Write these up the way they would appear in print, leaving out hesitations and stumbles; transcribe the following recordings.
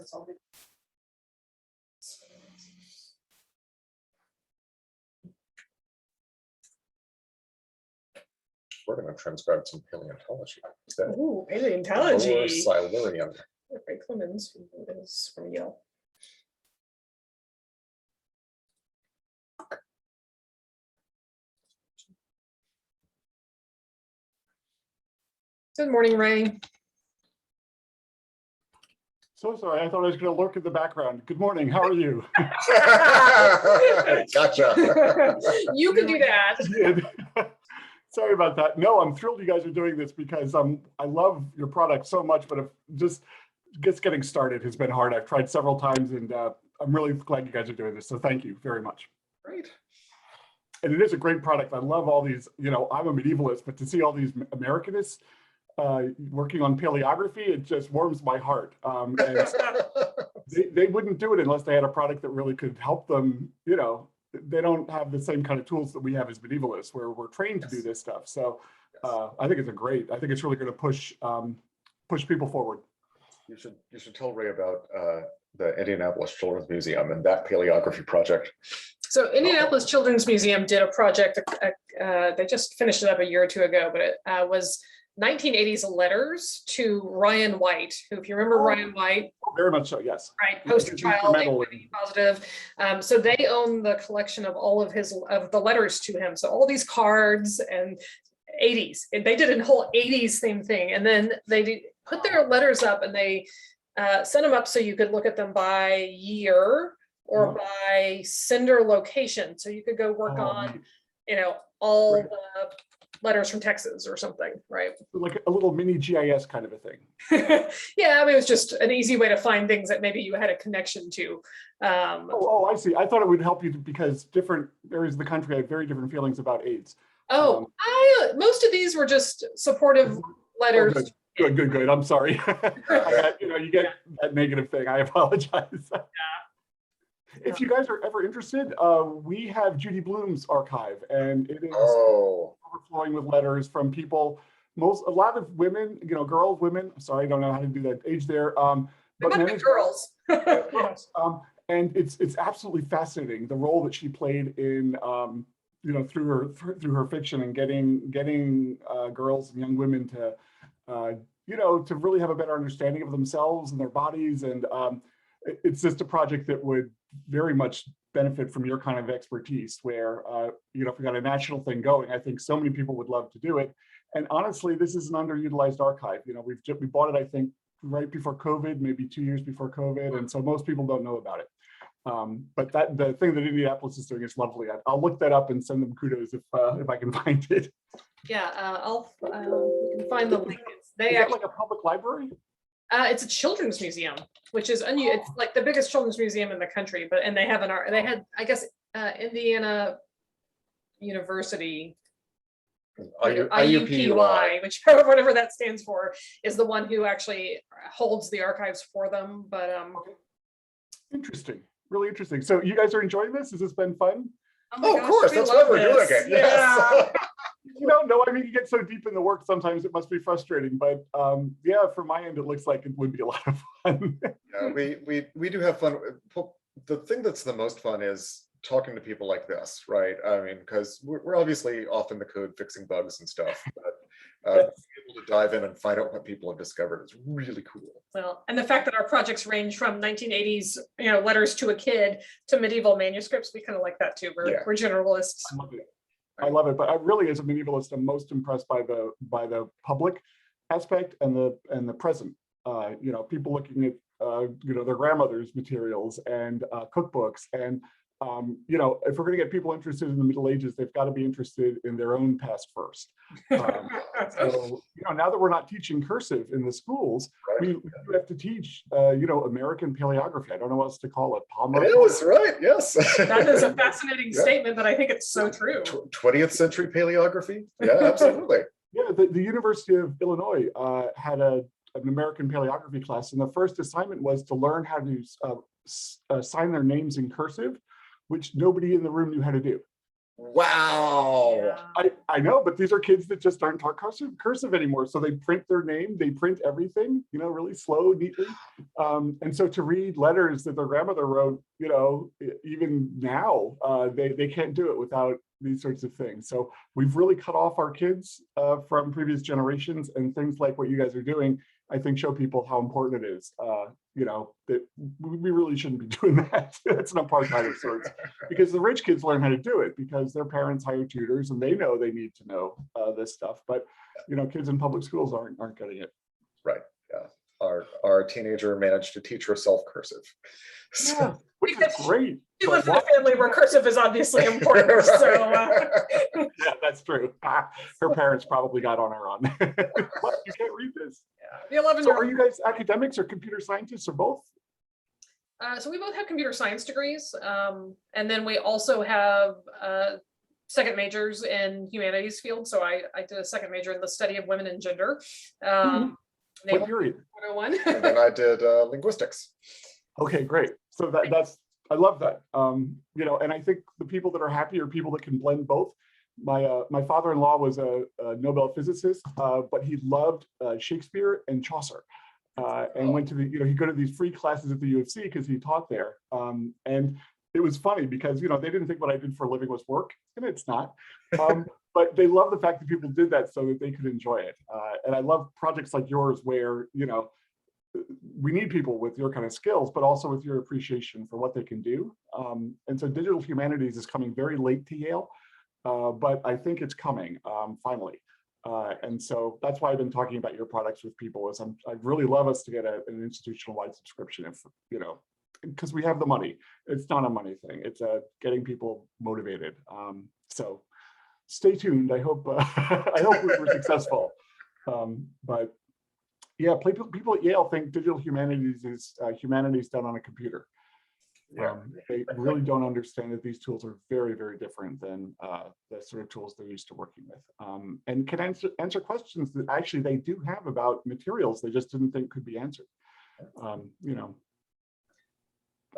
That's all good. We're going to transcribe some paleontology. Ooh, paleontology. Silurian. Ray Clemens, who is from Yale. Good morning, Ray. So sorry, I thought I was going to lurk in the background. Good morning, how are you? Gotcha. You can do that. Sorry about that. No, I'm thrilled you guys are doing this because I love your product so much, but just getting started has been hard. I've tried several times, and I'm really glad you guys are doing this. So thank you very much. Great. And it is a great product. I love all these, you know, I'm a medievalist, but to see all these Americanists working on paleography, it just warms my heart. And they wouldn't do it unless they had a product that really could help them. You know, they don't have the same kind of tools that we have as medievalists, where we're trained to do this stuff. So I think it's I think it's really going to push people forward. You should tell Ray about the Indianapolis Children's Museum and that paleography project. So Indianapolis Children's Museum did a project. They just finished it up a year or two ago, but it was 1980s letters to Ryan White, who, if you remember Ryan White, very much so, yes, right, poster child, positive. So they own the collection of all of the letters to him. So all these cards and 80s, and they did a whole 80s themed thing, and then they put their letters up and they sent them up so you could look at them by year or by sender location, so you could go work on, you know, all the letters from Texas or something, right? Like a little mini GIS kind of a thing. Yeah, I mean, it was just an easy way to find things that maybe you had a connection to. I see. I thought it would help you because different areas of the country have very different feelings about AIDS. Most of these were just supportive letters. Oh, good. I'm sorry. You get that negative thing. I apologize. Yeah. If you guys are ever interested, we have Judy Bloom's archive, and it is overflowing with letters from people. A lot of women, you know, girls, women. Sorry, I don't know how to do that age there. But men and girls. And it's absolutely fascinating the role that she played in, you know, through her fiction and getting girls and young women to, you know, to really have a better understanding of themselves and their bodies. And it's just a project that would very much benefit from your kind of expertise, where, you know, if we got a national thing going, I think so many people would love to do it. And honestly, this is an underutilized archive. You know, we bought it, I think, right before COVID, maybe 2 years before COVID. And so most people don't know about it. But the thing that Indianapolis is doing is lovely. I'll look that up and send them kudos if I can find it. Yeah, you can find the link. Is that like a public library? It's a children's museum, which is it's like the biggest children's museum in the country. And they have I guess, Indiana University, IUPUI, whatever that stands for, is the one who actually holds the archives for them. But interesting, really interesting. So you guys are enjoying this? Has this been fun? Oh, of course, that's why we're doing it. Yes. No, I mean, you get so deep in the work, sometimes it must be frustrating, but yeah, from my end, it looks like it would be a lot of fun. Yeah, we do have fun. The thing that's the most fun is talking to people like this, right? I mean, because we're obviously off in the code fixing bugs and stuff, but being able to dive in and find out what people have discovered is really cool. Well, and the fact that our projects range from 1980s, you know, letters to a kid to medieval manuscripts, we kind of like that too. We're generalists. I love it, but I really, as a medievalist, I'm most impressed by the public aspect and the present. You know, people looking at you know, their grandmother's materials and cookbooks, and you know, if we're going to get people interested in the Middle Ages, they've got to be interested in their own past first. So, you know, now that we're not teaching cursive in the schools, we have to teach, you know, American paleography. I don't know what else to call it. Palmer. It was right. Yes. That is a fascinating statement, but I think it's so true. 20th century paleography. Yeah, absolutely. Yeah, the University of Illinois had an American paleography class, and the first assignment was to learn how to sign their names in cursive, which nobody in the room knew how to do. Wow. I know, but these are kids that just aren't taught cursive anymore. So they print their name, they print everything, really slow, neatly. And so to read letters that their grandmother wrote, even now, they can't do it without these sorts of things. So we've really cut off our kids from previous generations, and things like what you guys are doing, I think, show people how important it is. That we really shouldn't be doing that. It's an apartheid of sorts, because the rich kids learn how to do it because their parents hire tutors and they know they need to know this stuff. But kids in public schools aren't getting it. Right. Yeah. Our teenager managed to teach herself cursive. Yeah, which is great. She lives in a family where cursive is obviously important. So yeah, that's true. Her parents probably got on her on. What? You can't read this. Yeah. The 11-year-old. So are you guys academics or computer scientists or both? So we both have computer science degrees, and then we also have second majors in humanities field. So I did a second major in the study of women and gender. What period? 101. And then I did linguistics. Okay, great. So I love that. And I think the people that are happy are people that can blend both. My father-in-law was a Nobel physicist, but he loved Shakespeare and Chaucer, and went to he'd go to these free classes at the U of C because he taught there. And it was funny because they didn't think what I did for a living was work, and it's not. But they love the fact that people did that so that they could enjoy it. And I love projects like yours where we need people with your kind of skills, but also with your appreciation for what they can do. And so digital humanities is coming very late to Yale, but I think it's coming finally. And so that's why I've been talking about your products with people. I'd really love us to get an institutional-wide subscription, if because we have the money. It's not a money thing. It's getting people motivated. So stay tuned. I hope we're successful. But yeah, people at Yale think digital humanities is humanities done on a computer. They really don't understand that these tools are very, very different than the sort of tools they're used to working with, and can answer questions that actually they do have about materials they just didn't think could be answered.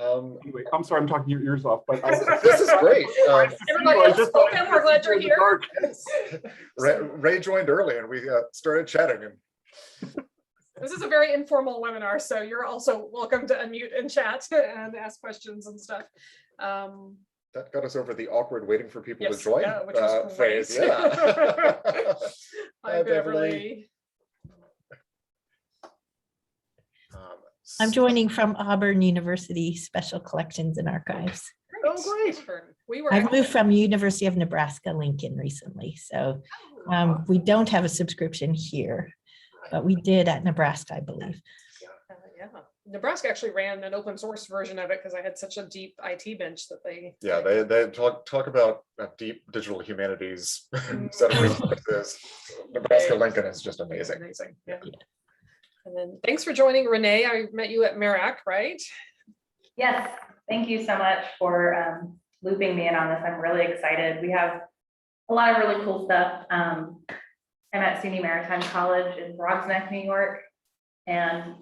Anyway, I'm sorry, I'm talking your ears off, but this is great. Everybody else, welcome. We're glad you're here. Ray joined early, and we started chatting. And this is a very informal webinar, so you're also welcome to unmute and chat and ask questions and stuff. That got us over the awkward waiting for people to join which was phase. great. Yeah. Hi, Beverly. I'm joining from Auburn University Special Collections and Archives. Oh, great. I've moved from University of Nebraska Lincoln recently, so we don't have a subscription here, but we did at Nebraska, I believe. Yeah, Nebraska actually ran an open source version of it because I had such a deep IT bench that they. Yeah, they talk about a deep digital humanities set of resources. Nebraska Lincoln is just amazing. Yeah. And then thanks for joining, Renee. I met you at Merak, right? Yes, thank you so much for looping me in on this. I'm really excited. We have a lot of really cool stuff. I'm at SUNY Maritime College in Broadsneck, New York, and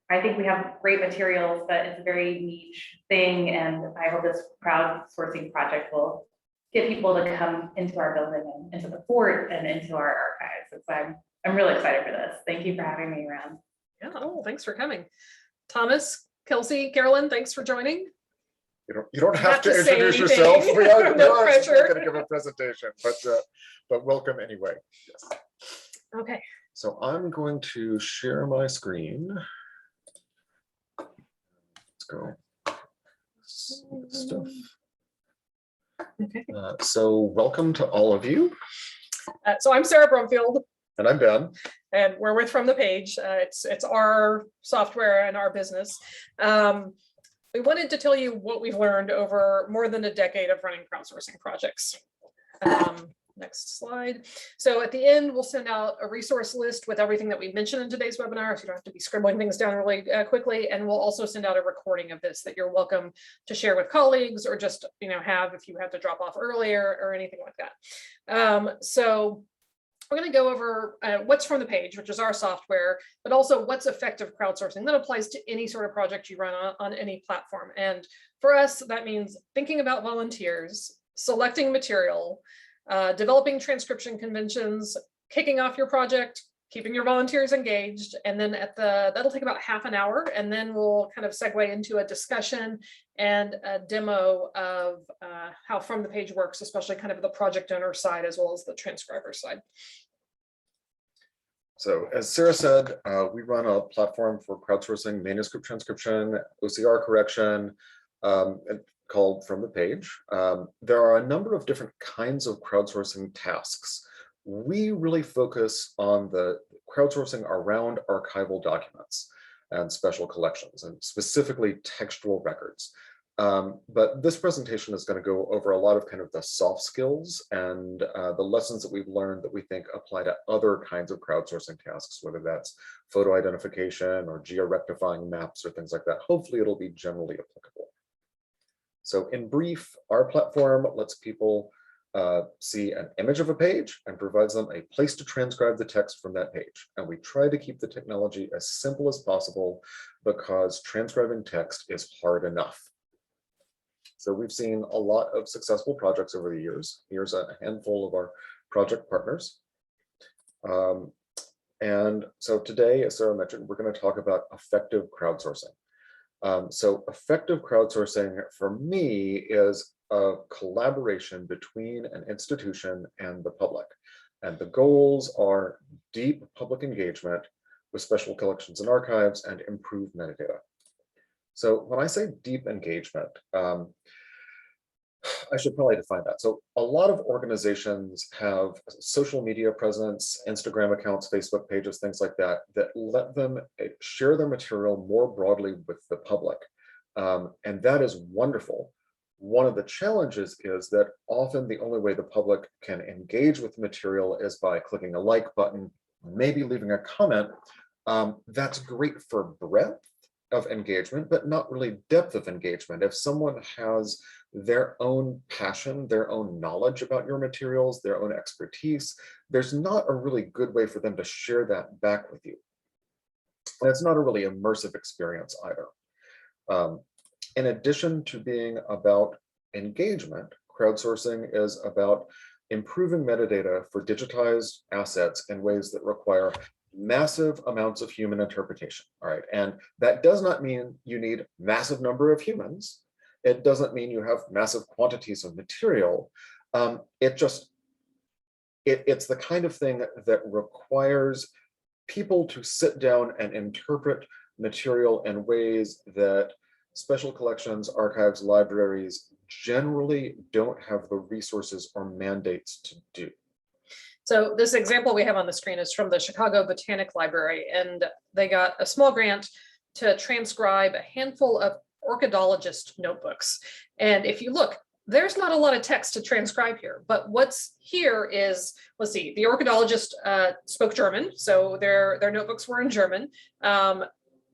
I think we have great materials, but it's a very niche thing, and I hope this crowdsourcing project will get people to come into our building and into the fort and into our archives. So I'm really excited for this. Thank you for having me around. Yeah, thanks for coming. Thomas, Kelsey, Carolyn, thanks for joining. You don't have to introduce yourself. We are going to give a presentation, but welcome anyway. Yes. Okay. So I'm going to share my screen. Let's go. Stuff. Okay. So welcome to all of you. So I'm Sara Brumfield. And I'm Ben. And we're with FromThePage. It's our software and our business. We wanted to tell you what we've learned over more than a decade of running crowdsourcing projects. Next slide. So at the end, we'll send out a resource list with everything that we mentioned in today's webinar, so you don't have to be scribbling things down really quickly. And we'll also send out a recording of this that you're welcome to share with colleagues, or just have if you have to drop off earlier or anything like that. So we're going to go over what's FromThePage, which is our software, but also what's effective crowdsourcing. That applies to any sort of project you run on any platform. And for us, that means thinking about volunteers, selecting material, developing transcription conventions, kicking off your project, keeping your volunteers engaged, and then that'll take about half an hour, and then we'll kind of segue into a discussion and a demo of how FromThePage works, especially kind of the project owner side as well as the transcriber side. So as Sarah said, we run a platform for crowdsourcing manuscript transcription, OCR correction, called FromThePage. There are a number of different kinds of crowdsourcing tasks. We really focus on the crowdsourcing around archival documents and special collections, and specifically textual records. But this presentation is going to go over a lot of kind of the soft skills and the lessons that we've learned that we think apply to other kinds of crowdsourcing tasks, whether that's photo identification or geo-rectifying maps or things like that. Hopefully it'll be generally applicable. So in brief, our platform lets people see an image of a page and provides them a place to transcribe the text from that page. And we try to keep the technology as simple as possible because transcribing text is hard enough. So we've seen a lot of successful projects over the years. Here's a handful of our project partners. And so today, as Sarah mentioned, we're going to talk about effective crowdsourcing. So effective crowdsourcing for me is a collaboration between an institution and the public. And the goals are deep public engagement with special collections and archives and improved metadata. So when I say deep engagement, I should probably define that. So a lot of organizations have social media presence, Instagram accounts, Facebook pages, things like that, that let them share their material more broadly with the public. And that is wonderful. One of the challenges is that often the only way the public can engage with material is by clicking a like button, maybe leaving a comment. That's great for breadth of engagement, but not really depth of engagement. If someone has their own passion, their own knowledge about your materials, their own expertise, there's not a really good way for them to share that back with you. And it's not a really immersive experience either. In addition to being about engagement, crowdsourcing is about improving metadata for digitized assets in ways that require massive amounts of human interpretation. All right, and that does not mean you need massive number of humans. It doesn't mean you have massive quantities of material. It's the kind of thing that requires people to sit down and interpret material in ways that special collections, archives, libraries generally don't have the resources or mandates to do. So this example we have on the screen is from the Chicago Botanic Library, and they got a small grant to transcribe a handful of orchidologist notebooks. And if you look, there's not a lot of text to transcribe here, but what's here is, let's see, the orchidologist spoke German, so their notebooks were in German.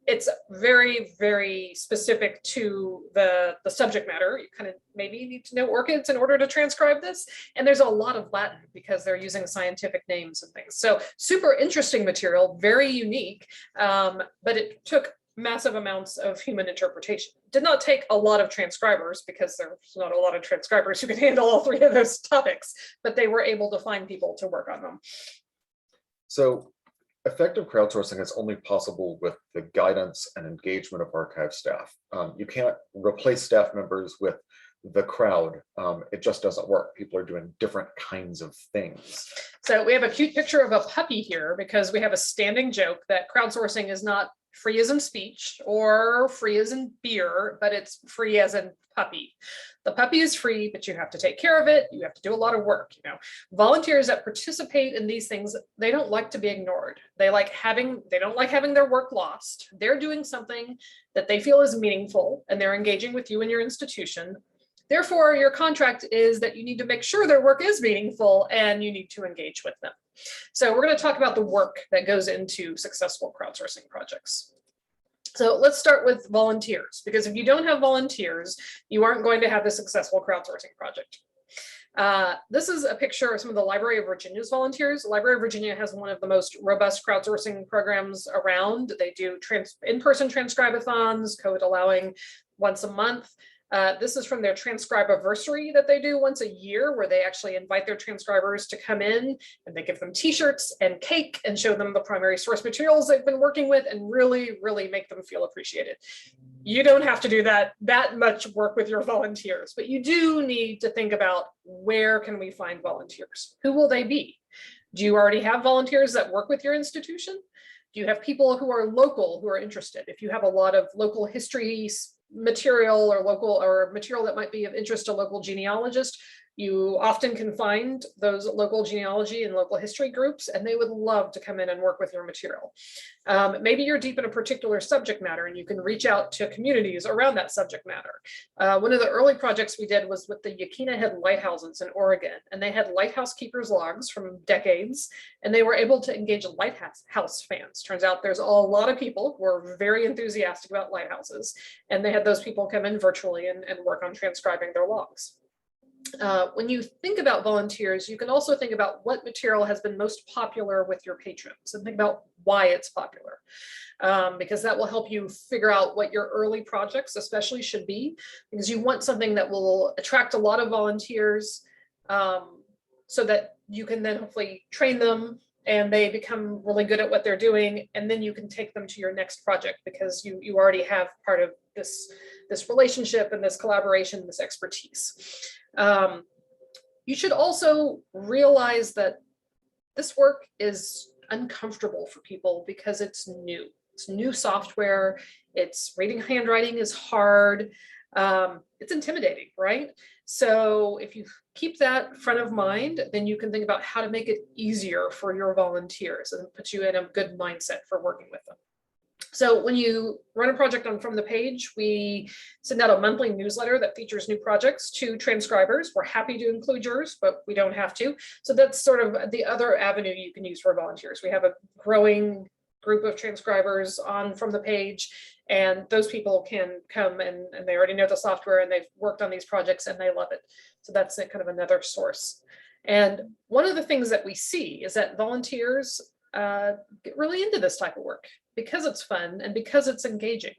It's very, very specific to the subject matter. You kind of maybe need to know orchids in order to transcribe this. And there's a lot of Latin because they're using scientific names and things. So super interesting material, very unique, but it took massive amounts of human interpretation. Did not take a lot of transcribers because there's not a lot of transcribers who can handle all three of those topics, but they were able to find people to work on them. So effective crowdsourcing is only possible with the guidance and engagement of archive staff. You can't replace staff members with the crowd. It just doesn't work. People are doing different kinds of things. So we have a cute picture of a puppy here because we have a standing joke that crowdsourcing is not free as in speech or free as in beer, but it's free as in puppy. The puppy is free, but you have to take care of it. You have to do a lot of work. You know, volunteers that participate in these things, they don't like to be ignored. They don't like having their work lost. They're doing something that they feel is meaningful, and they're engaging with you and your institution. Therefore, your contract is that you need to make sure their work is meaningful and you need to engage with them. So we're going to talk about the work that goes into successful crowdsourcing projects. So let's start with volunteers, because if you don't have volunteers, you aren't going to have a successful crowdsourcing project. This is a picture of some of the Library of Virginia's volunteers. The Library of Virginia has one of the most robust crowdsourcing programs around. They do in-person transcribeathons, code allowing once a month. This is from their Transcribeaversary that they do once a year, where they actually invite their transcribers to come in and they give them t-shirts and cake and show them the primary source materials they've been working with and really, really make them feel appreciated. You don't have to do that much work with your volunteers, but you do need to think about, where can we find volunteers? Who will they be? Do you already have volunteers that work with your institution? Do you have people who are local who are interested? If you have a lot of local history material or material that might be of interest to local genealogists, you often can find those local genealogy and local history groups, and they would love to come in and work with your material. Maybe you're deep in a particular subject matter and you can reach out to communities around that subject matter. One of the early projects we did was with the Yaquina Head lighthouses in Oregon, and they had lighthouse keepers logs from decades, and they were able to engage lighthouse fans. Turns out there's a lot of people who are very enthusiastic about lighthouses, and they had those people come in virtually and work on transcribing their logs. When you think about volunteers, you can also think about what material has been most popular with your patrons and think about why it's popular, because that will help you figure out what your early projects especially should be, because you want something that will attract a lot of volunteers, so that you can then hopefully train them and they become really good at what they're doing, and then you can take them to your next project because you already have part of this relationship and this collaboration, this expertise. You should also realize that this work is uncomfortable for people because it's new. It's new software. It's reading handwriting is hard. It's intimidating, right? So if you keep that front of mind, then you can think about how to make it easier for your volunteers and put you in a good mindset for working with them. So when you run a project on From the Page, we send out a monthly newsletter that features new projects to transcribers. We're happy to include yours, but we don't have to. So that's sort of the other avenue you can use for volunteers. We have a growing group of transcribers on From the Page, and those people can come and they already know the software and they've worked on these projects and they love it. So that's kind of another source. And one of the things that we see is that volunteers get really into this type of work because it's fun and because it's engaging.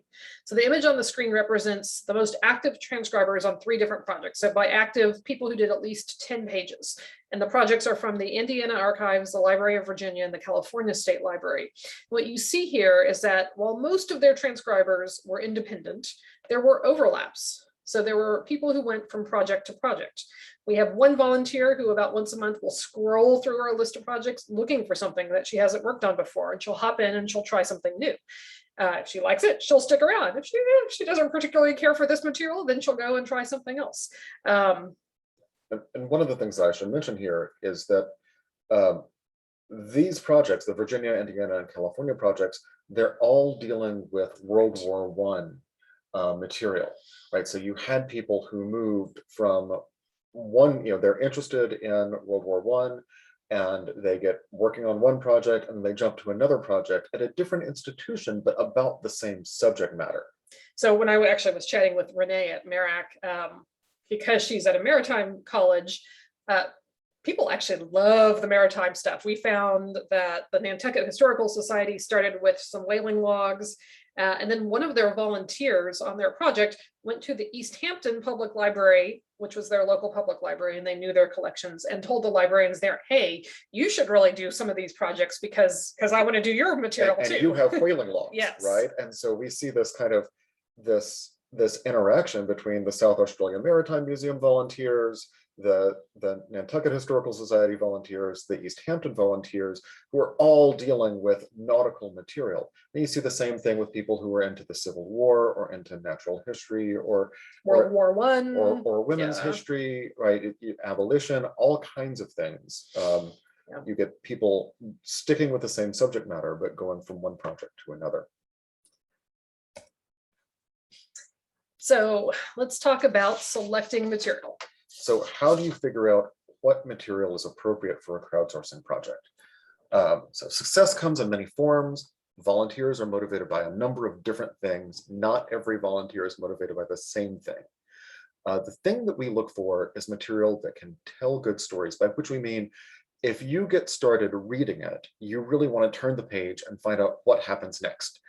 So the image on the screen represents the most active transcribers on 3 different projects. So by active, people who did at least 10 pages. And the projects are from the Indiana Archives, the Library of Virginia, and the California State Library. What you see here is that while most of their transcribers were independent, there were overlaps. So there were people who went from project to project. We have one volunteer who about once a month will scroll through our list of projects looking for something that she hasn't worked on before, and she'll hop in and she'll try something new. If she likes it, she'll stick around. If she doesn't particularly care for this material, then she'll go and try something else. And one of the things that I should mention here is that these projects, the Virginia, Indiana, and California projects, they're all dealing with World War I material, right? So you had people who moved from one, they're interested in World War I, and they get working on one project and they jump to another project at a different institution, but about the same subject matter. So when I actually was chatting with Renee at Merrick, because she's at a maritime college, people actually love the maritime stuff. We found that the Nantucket Historical Society started with some whaling logs, and then one of their volunteers on their project went to the East Hampton Public Library, which was their local public library, and they knew their collections, and told the librarians there, hey, you should really do some of these projects because I want to do your material too. And you have whaling logs, yes. Right? And so we see this kind of this interaction between the South Australian Maritime Museum volunteers, the Nantucket Historical Society volunteers, the East Hampton volunteers, who are all dealing with nautical material. And you see the same thing with people who are into the Civil War or into natural history or World War I or women's history, right? Abolition, all kinds of things. You get people sticking with the same subject matter, but going from one project to another. So let's talk about selecting material. So how do you figure out what material is appropriate for a crowdsourcing project? So success comes in many forms. Volunteers are motivated by a number of different things. Not every volunteer is motivated by the same thing. The thing that we look for is material that can tell good stories, by which we mean if you get started reading it, you really want to turn the page and find out what happens next.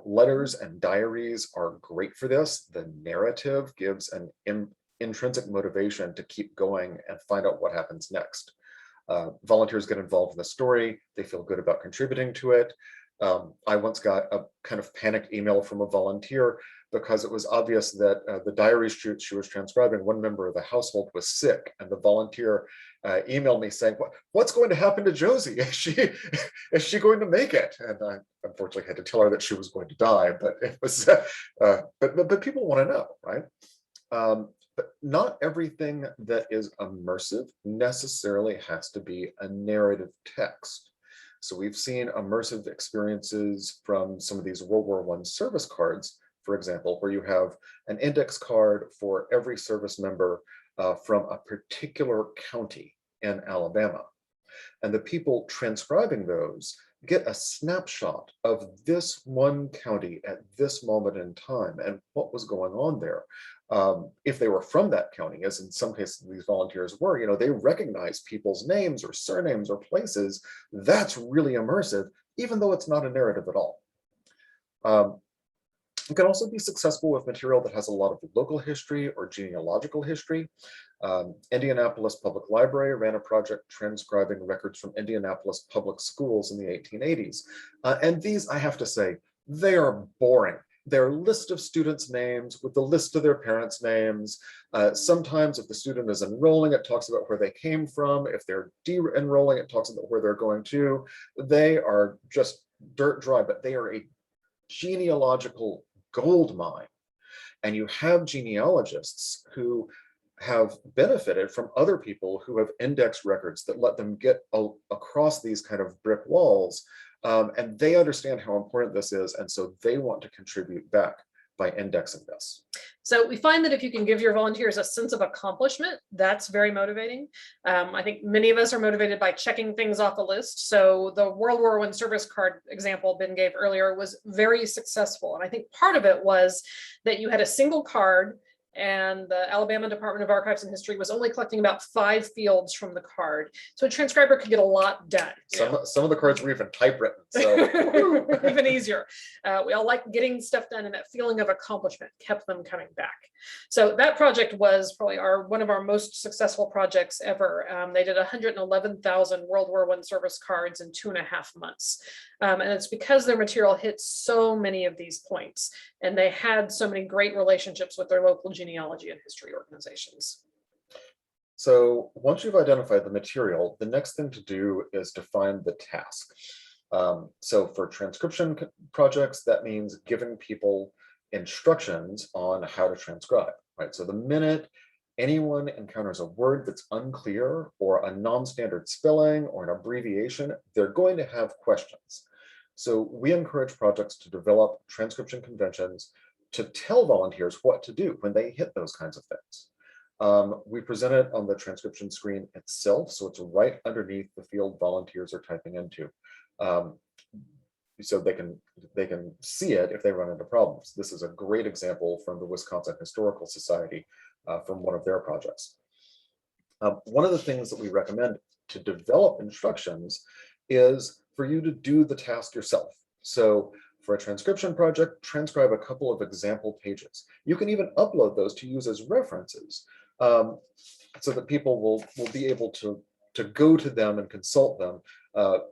Letters and diaries are great for this. The narrative gives an intrinsic motivation to keep going and find out what happens next. Volunteers get involved in the story. They feel good about contributing to it. I once got a kind of panicked email from a volunteer because it was obvious that the diary she was transcribing, one member of the household was sick, and the volunteer emailed me saying, "What's going to happen to Josie? Is she going to make it?" And I unfortunately had to tell her that she was going to die. But it was, but people want to know, right? But not everything that is immersive necessarily has to be a narrative text. So we've seen immersive experiences from some of these World War I service cards, for example, where you have an index card for every service member from a particular county in Alabama. And the people transcribing those get a snapshot of this one county at this moment in time and what was going on there. If they were from that county, as in some cases these volunteers were, you know, they recognize people's names or surnames or places. That's really immersive, even though it's not a narrative at all. It can also be successful with material that has a lot of local history or genealogical history. Indianapolis Public Library ran a project transcribing records from Indianapolis public schools in the 1880s. And these, I have to say, they are boring. They're a list of students' names with the list of their parents' names. Sometimes if the student is enrolling, it talks about where they came from. If they're de-enrolling, it talks about where they're going to. They are just dirt dry, but they are a genealogical gold mine. And you have genealogists who have benefited from other people who have indexed records that let them get across these kind of brick walls. And they understand how important this is. And so they want to contribute back by indexing this. So we find that if you can give your volunteers a sense of accomplishment, that's very motivating. I think many of us are motivated by checking things off a list. So the World War I service card example Ben gave earlier was very successful. And I think part of it was that you had a single card, and the Alabama Department of Archives and History was only collecting about 5 fields from the card. So a transcriber could get a lot done. Some of the cards were even typewritten, so even easier. We all like getting stuff done, and that feeling of accomplishment kept them coming back. So that project was probably one of our most successful projects ever. They did 111,000 World War I service cards in 2.5 months. And it's because their material hit so many of these points, and they had so many great relationships with their local genealogy and history organizations. So once you've identified the material, the next thing to do is define the task. So for transcription projects, that means giving people instructions on how to transcribe, right? So the minute anyone encounters a word that's unclear or a non-standard spelling or an abbreviation, they're going to have questions. So we encourage projects to develop transcription conventions to tell volunteers what to do when they hit those kinds of things. We present it on the transcription screen itself, so it's right underneath the field volunteers are typing into. So they can see it if they run into problems. This is a great example from the Wisconsin Historical Society from one of their projects. One of the things that we recommend to develop instructions is for you to do the task yourself. So for a transcription project, transcribe a couple of example pages. You can even upload those to use as references so that people will be able to go to them and consult them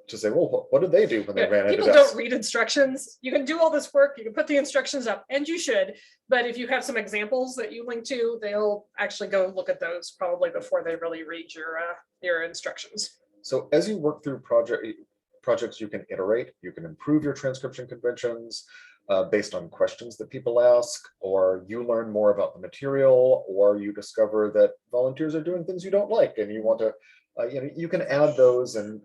to say, well, what did they do when they ran into this? People don't read instructions. You can do all this work, you can put the instructions up, and you should, but if you have some examples that you link to, they'll actually go look at those probably before they really read your instructions. So as you work through projects, you can iterate, you can improve your transcription conventions based on questions that people ask, or you learn more about the material, or you discover that volunteers are doing things you don't like and you want to, you can add those and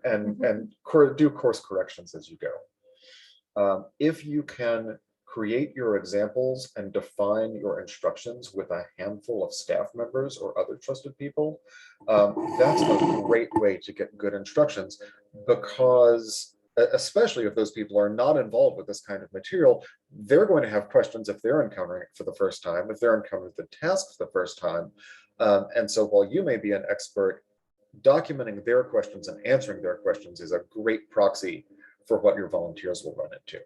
do course corrections as you go. If you can create your examples and define your instructions with a handful of staff members or other trusted people, that's a great way to get good instructions, because especially if those people are not involved with this kind of material, they're going to have questions if they're encountering it for the first time, if they're encountering the task for the first time. And so while you may be an expert, documenting their questions and answering their questions is a great proxy for what your volunteers will run into.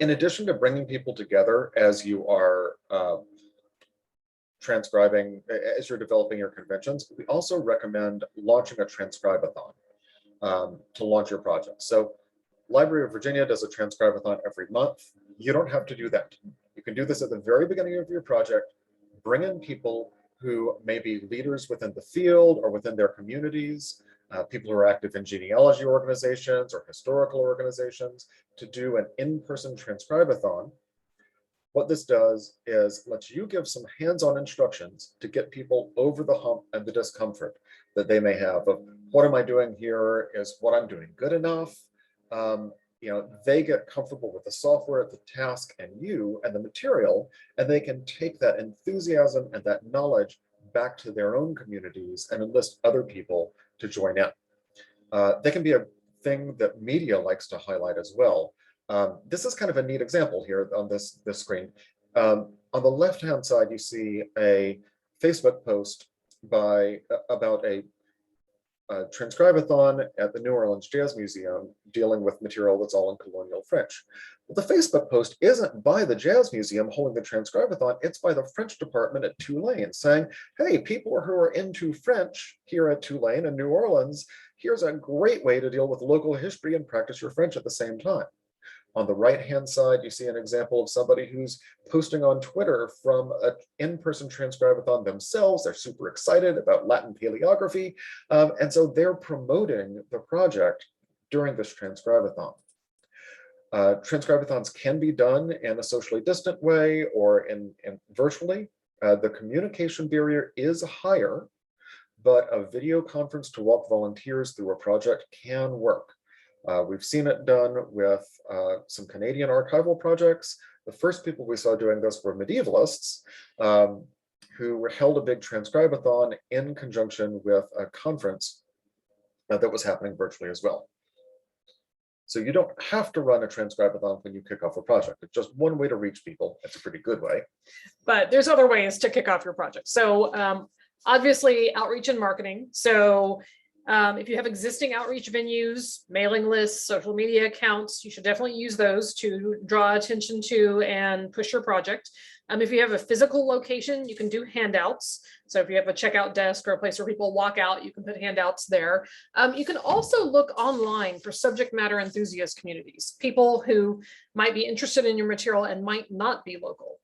In addition to bringing people together as you are transcribing, as you're developing your conventions, we also recommend launching a Transcribeathon to launch your project. So Library of Virginia does a Transcribeathon every month. You don't have to do that. You can do this at the very beginning of your project, bring in people who may be leaders within the field or within their communities, people who are active in genealogy organizations or historical organizations, to do an in-person Transcribeathon. What this does is lets you give some hands-on instructions to get people over the hump and the discomfort that they may have of, what am I doing here? Is what I'm doing good enough? You know, they get comfortable with the software, the task, and you and the material, and they can take that enthusiasm and that knowledge back to their own communities and enlist other people to join in. They can be a thing that media likes to highlight as well. This is kind of a neat example here on this screen. On the left-hand side, you see a Facebook post about a Transcribeathon at the New Orleans Jazz Museum dealing with material that's all in colonial French. Well, the Facebook post isn't by the Jazz Museum holding the Transcribeathon, it's by the French department at Tulane saying, hey, people who are into French here at Tulane and New Orleans, here's a great way to deal with local history and practice your French at the same time. On the right-hand side, you see an example of somebody who's posting on Twitter from an in-person Transcribeathon themselves. They're super excited about Latin paleography. And so they're promoting the project during this Transcribeathon. Transcribeathons can be done in a socially distant way or in virtually. The communication barrier is higher, but a video conference to walk volunteers through a project can work. We've seen it done with some Canadian archival projects. The first people we saw doing this were medievalists who held a big Transcribeathon in conjunction with a conference that was happening virtually as well. So you don't have to run a Transcribeathon when you kick off a project. It's just one way to reach people. It's a pretty good way. But there's other ways to kick off your project. So obviously outreach and marketing. So if you have existing outreach venues, mailing lists, social media accounts, you should definitely use those to draw attention to and push your project. If you have a physical location, you can do handouts. So if you have a checkout desk or a place where people walk out, you can put handouts there. You can also look online for subject matter enthusiast communities, people who might be interested in your material and might not be local.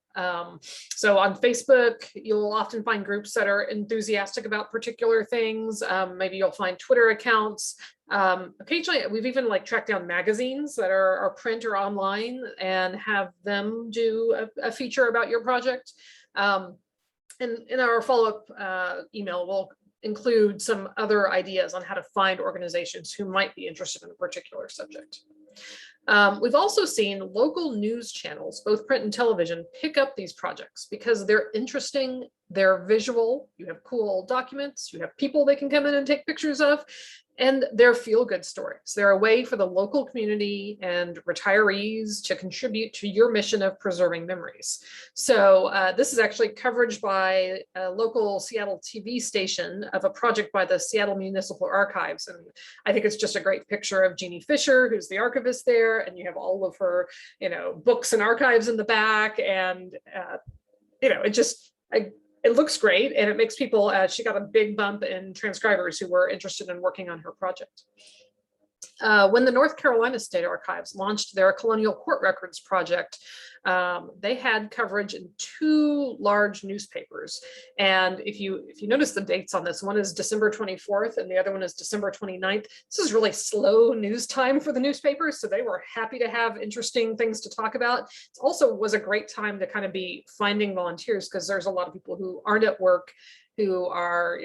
So on Facebook, you'll often find groups that are enthusiastic about particular things. Maybe you'll find Twitter accounts. Occasionally, we've even tracked down magazines that are print or online and have them do a feature about your project. And in our follow-up email, we'll include some other ideas on how to find organizations who might be interested in a particular subject. We've also seen local news channels, both print and television, pick up these projects because they're interesting, they're visual, you have cool documents, you have people they can come in and take pictures of, and they're feel-good stories. They're a way for the local community and retirees to contribute to your mission of preserving memories. So this is actually coverage by a local Seattle TV station of a project by the Seattle Municipal Archives. And I think it's just a great picture of Jeannie Fisher, who's the archivist there, and you have all of her, books and archives in the back. And, it looks great, and it makes people, she got a big bump in transcribers who were interested in working on her project. When the North Carolina State Archives launched their Colonial Court Records project, they had coverage in 2 large newspapers. And if you notice the dates on this, one is December 24th and the other one is December 29th. This is really slow news time for the newspapers, so they were happy to have interesting things to talk about. It also was a great time to kind of be finding volunteers, because there's a lot of people who aren't at work, who are,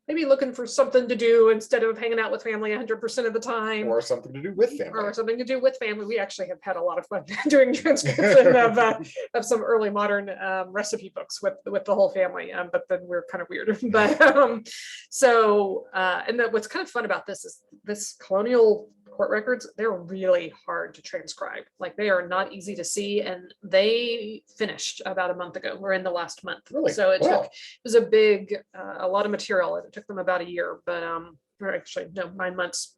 maybe looking for something to do instead of hanging out with family 100% of the time. Or something to do with family. Or something to do with family. We actually have had a lot of fun doing transcription of some early modern recipe books with the whole family, but then we're kind of weird. But and what's kind of fun about this is this colonial court records, they're really hard to transcribe. They are not easy to see, and they finished about a month ago. We're in the last month. Really? So it was a big, a lot of material, and it took them about a year, but or actually no, 9 months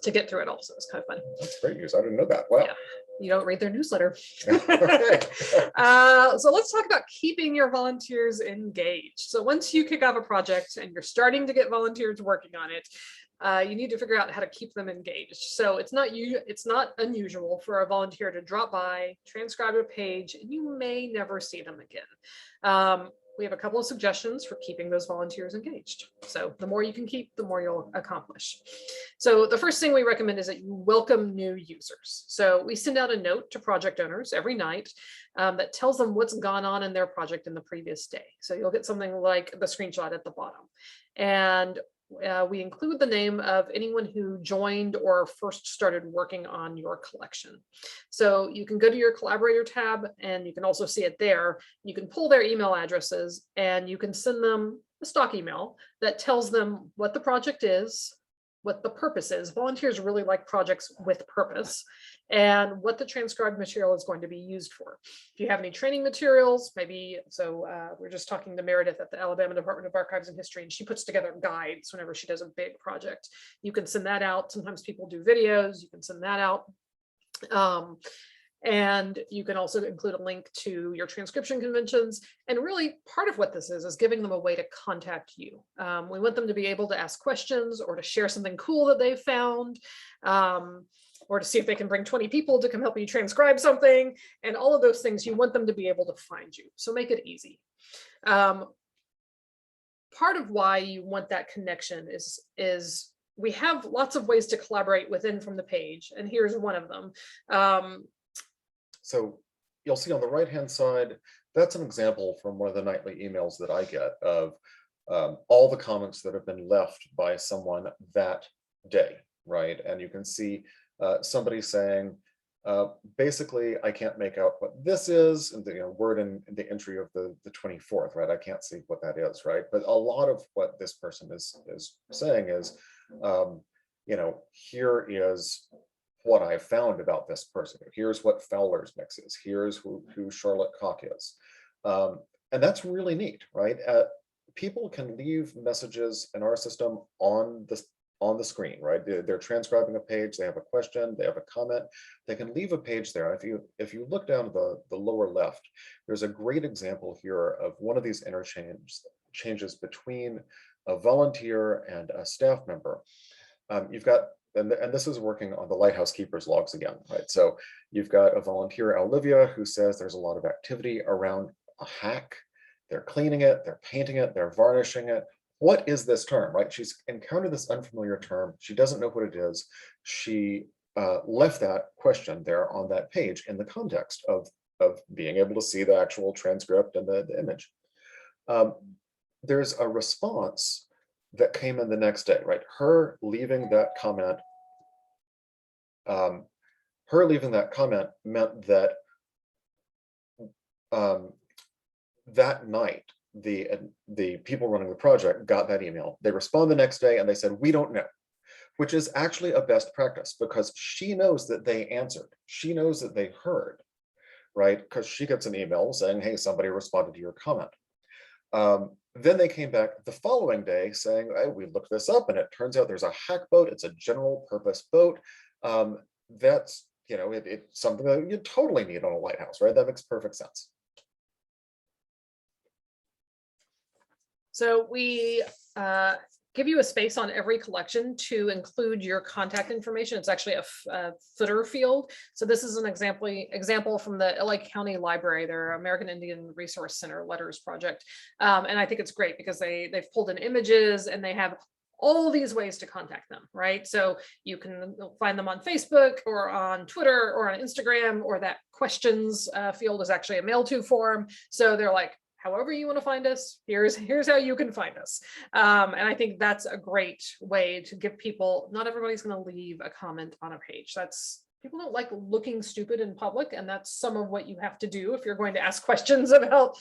to get through it all. So it's kind of fun. That's great news. I didn't know that. Wow. Yeah. you don't read their newsletter. Okay. So let's talk about keeping your volunteers engaged. So once you kick off a project and you're starting to get volunteers working on it, you need to figure out how to keep them engaged. So it's not unusual for a volunteer to drop by, transcribe a page, and you may never see them again. We have a couple of suggestions for keeping those volunteers engaged. So the more you can keep, the more you'll accomplish. So the first thing we recommend is that you welcome new users. So we send out a note to project owners every night that tells them what's gone on in their project in the previous day. So you'll get something like the screenshot at the bottom. And we include the name of anyone who joined or first started working on your collection. So you can go to your collaborator tab and you can also see it there. You can pull their email addresses and you can send them a stock email that tells them what the project is, what the purpose is. Volunteers really like projects with purpose, and what the transcribed material is going to be used for. If you have any training materials, maybe, so we're just talking to Meredith at the Alabama Department of Archives and History, and she puts together guides whenever she does a big project. You can send that out. Sometimes people do videos, you can send that out. And you can also include a link to your transcription conventions. And really part of what this is giving them a way to contact you. We want them to be able to ask questions or to share something cool that they've found, or to see if they can bring 20 people to come help you transcribe something, and all of those things. You want them to be able to find you. So make it easy. Part of why you want that connection is we have lots of ways to collaborate within From the Page, and here's one of them. So you'll see on the right-hand side, that's an example from one of the nightly emails that I get of all the comments that have been left by someone that day, right? And you can see somebody saying, basically, I can't make out what this is, and the word in the entry of the 24th, right? I can't see what that is, right? But a lot of what this person is saying is, here is what I found about this person. Here's what Fowler's mix is. Here's who Charlotte Koch is. And that's really neat, right? People can leave messages in our system on the screen, right? They're transcribing a page, they have a question, they have a comment, they can leave a page there. If you look down the lower left, there's a great example here of one of these changes between a volunteer and a staff member. You've got, and this is working on the Lighthouse Keepers logs again, right? So you've got a volunteer, Olivia, who says there's a lot of activity around a hack. They're cleaning it, they're painting it, they're varnishing it. What is this term, right? She's encountered this unfamiliar term. She doesn't know what it is. She left that question there on that page in the context of being able to see the actual transcript and the image. There's a response that came in the next day, right? Her leaving that comment meant that that night, the people running the project got that email. They respond the next day and they said, we don't know, which is actually a best practice because she knows that they answered. She knows that they heard, right? Because she gets an email saying, hey, somebody responded to your comment. Then they came back the following day saying, hey, we looked this up and it turns out there's a hack boat. It's a general purpose boat. That's, it's something that you totally need on a lighthouse, right? That makes perfect sense. So we give you a space on every collection to include your contact information. It's actually a footer field. So this is an example from the LA County Library, their American Indian Resource Center Letters Project. And I think it's great because they've pulled in images and they have all these ways to contact them, right? So you can find them on Facebook or on Twitter or on Instagram, or that questions field is actually a mail to form. So they're like, however you want to find us, here's how you can find us. And I think that's a great way to give people, not everybody's going to leave a comment on a page. People don't like looking stupid in public, and that's some of what you have to do if you're going to ask questions about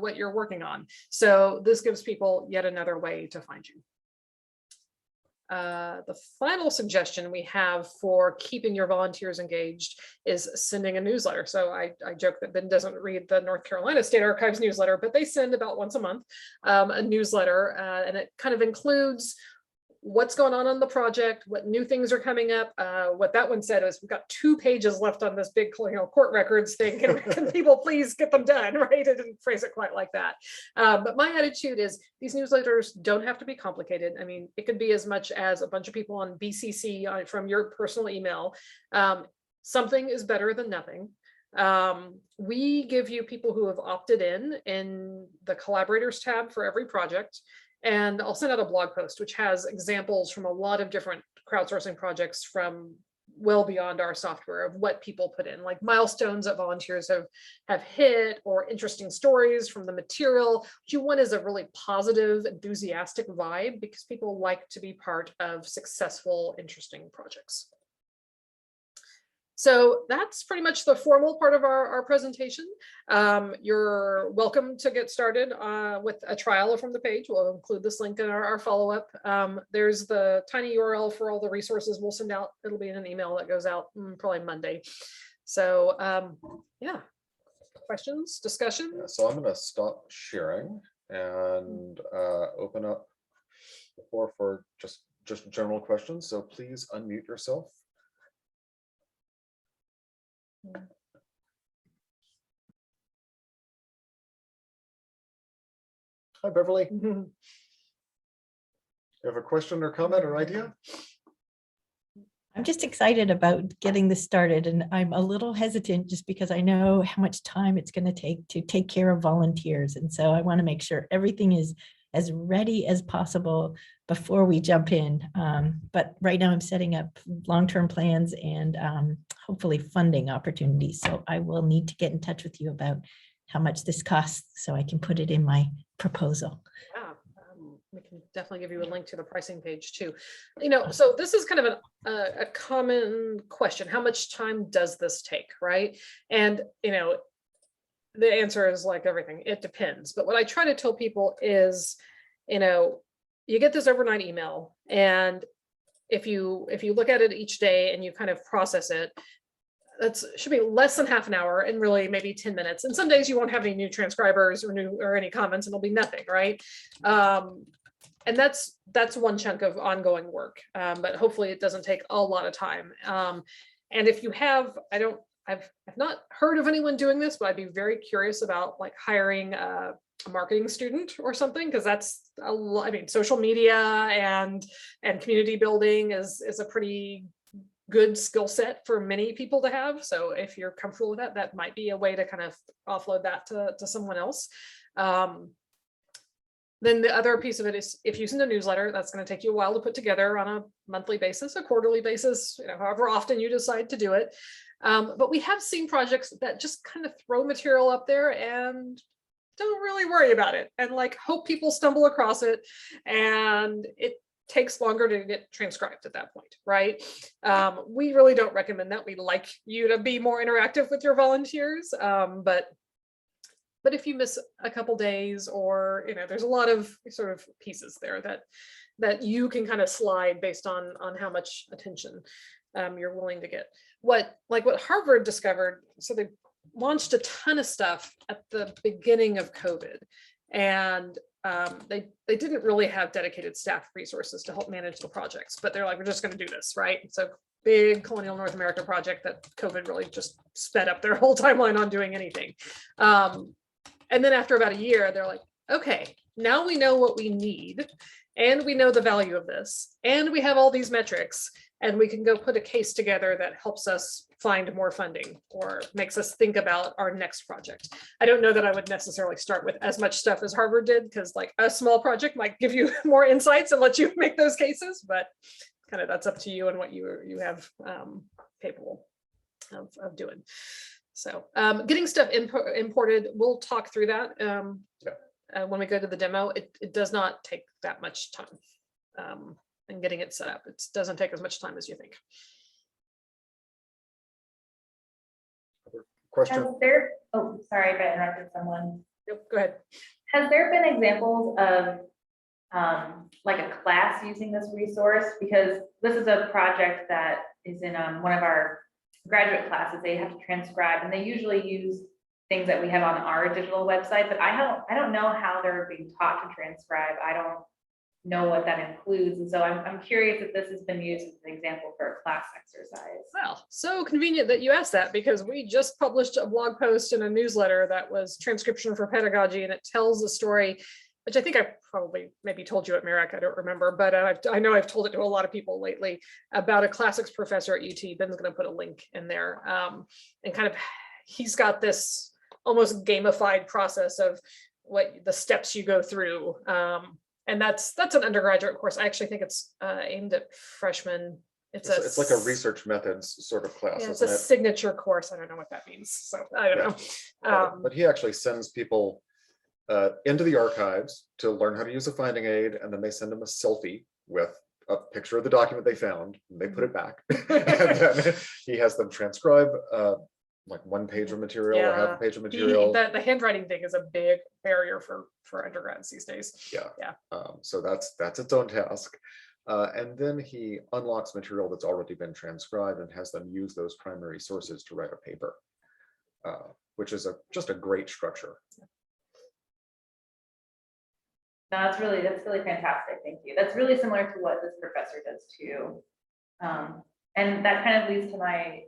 what you're working on. So this gives people yet another way to find you. The final suggestion we have for keeping your volunteers engaged is sending a newsletter. So I joke that Ben doesn't read the North Carolina State Archives newsletter, but they send about once a month a newsletter, and it kind of includes what's going on the project, what new things are coming up. What that one said was, we've got 2 pages left on this big, court records thing. Can people please get them done, right? It didn't phrase it quite like that. But my attitude is, these newsletters don't have to be complicated. I mean, it could be as much as a bunch of people on BCC from your personal email. Something is better than nothing. We give you people who have opted in the collaborators tab for every project. And I'll send out a blog post, which has examples from a lot of different crowdsourcing projects from well beyond our software, of what people put in, like milestones that volunteers have hit, or interesting stories from the material. What you want is a really positive, enthusiastic vibe, because people like to be part of successful, interesting projects. So that's pretty much the formal part of our presentation. You're welcome to get started with a trial from the page. We'll include this link in our follow-up. There's the tiny URL for all the resources we'll send out. It'll be in an email that goes out probably Monday. So yeah, questions, discussion? Yeah, so I'm going to stop sharing and open up the floor for just general questions. So please unmute yourself. Hi, Beverly. You have a question or comment or idea? I'm just excited about getting this started, and I'm a little hesitant just because I know how much time it's going to take care of volunteers. And so I want to make sure everything is as ready as possible before we jump in. But right now I'm setting up long-term plans and hopefully funding opportunities. So I will need to get in touch with you about how much this costs so I can put it in my proposal. Yeah, we can definitely give you a link to the pricing page too. So this is kind of a common question. How much time does this take, right? And, the answer is like everything, it depends. But what I try to tell people is, you get this overnight email, and if you look at it each day and you kind of process it, should be less than half an hour, and really maybe 10 minutes. And some days you won't have any new transcribers or any comments, and it'll be nothing, right? And that's one chunk of ongoing work. But hopefully it doesn't take a lot of time. And if you have, I've not heard of anyone doing this, but I'd be very curious about like hiring a marketing student or something, because that's a lot. I mean, social media and community building is a pretty good skill set for many people to have. So if you're comfortable with that, that might be a way to kind of offload that to someone else. Then the other piece of it is, if you send a newsletter, that's going to take you a while to put together on a monthly basis, a quarterly basis, however often you decide to do it. But we have seen projects that just kind of throw material up there and don't really worry about it, and like hope people stumble across it, and it takes longer to get transcribed at that point, right? We really don't recommend that. We like you to be more interactive with your volunteers, but if you miss a couple days, or there's a lot of sort of pieces there that you can kind of slide based on how much attention you're willing to get. What Harvard discovered, so they launched a ton of stuff at the beginning of COVID, and they didn't really have dedicated staff resources to help manage the projects, but they're like, we're just going to do this, right? So big colonial North America project that COVID really just sped up their whole timeline on doing anything. And then after about a year, they're like, okay, now we know what we need, and we know the value of this, and we have all these metrics, and we can go put a case together that helps us find more funding or makes us think about our next project. I don't know that I would necessarily start with as much stuff as Harvard did, because like a small project might give you more insights and let you make those cases, but kind of that's up to you and what you have capable of doing. So getting stuff imported, we'll talk through that when we go to the demo. It does not take that much time, and getting it set up, it doesn't take as much time as you think. Question? Oh, sorry if I interrupted someone. Yep, go ahead. Has there been examples of like a class using this resource? Because this is a project that is in one of our graduate classes. They have to transcribe, and they usually use things that we have on our digital website, but I don't know how they're being taught to transcribe. know what that includes. And so I'm curious if this has been used as an example for a class exercise. Well, so convenient that you asked that, because we just published a blog post and a newsletter that was Transcription for Pedagogy, and it tells a story, which I think I probably maybe told you at Merrick, I don't remember, but I know I've told it to a lot of people lately, about a classics professor at UT. Ben's going to put a link in there, and kind of, he's got this almost gamified process of what the steps you go through. And that's an undergraduate course. I actually think it's aimed at freshmen. It's like a research methods sort of class, yeah, it's a isn't it? signature course. I don't know what that means, so I don't know. But he actually sends people into the archives to learn how to use a finding aid, and then they send them a selfie with a picture of the document they found, and they put it back. And then he has them transcribe like 1 page of material or half a page of material. The handwriting thing is a big barrier for undergrads these days. Yeah. So that's its own task. And then he unlocks material that's already been transcribed and has them use those primary sources to write a paper, which is just a great structure. No, that's really fantastic. Thank you. That's really similar to what this professor does too. And that kind of leads to my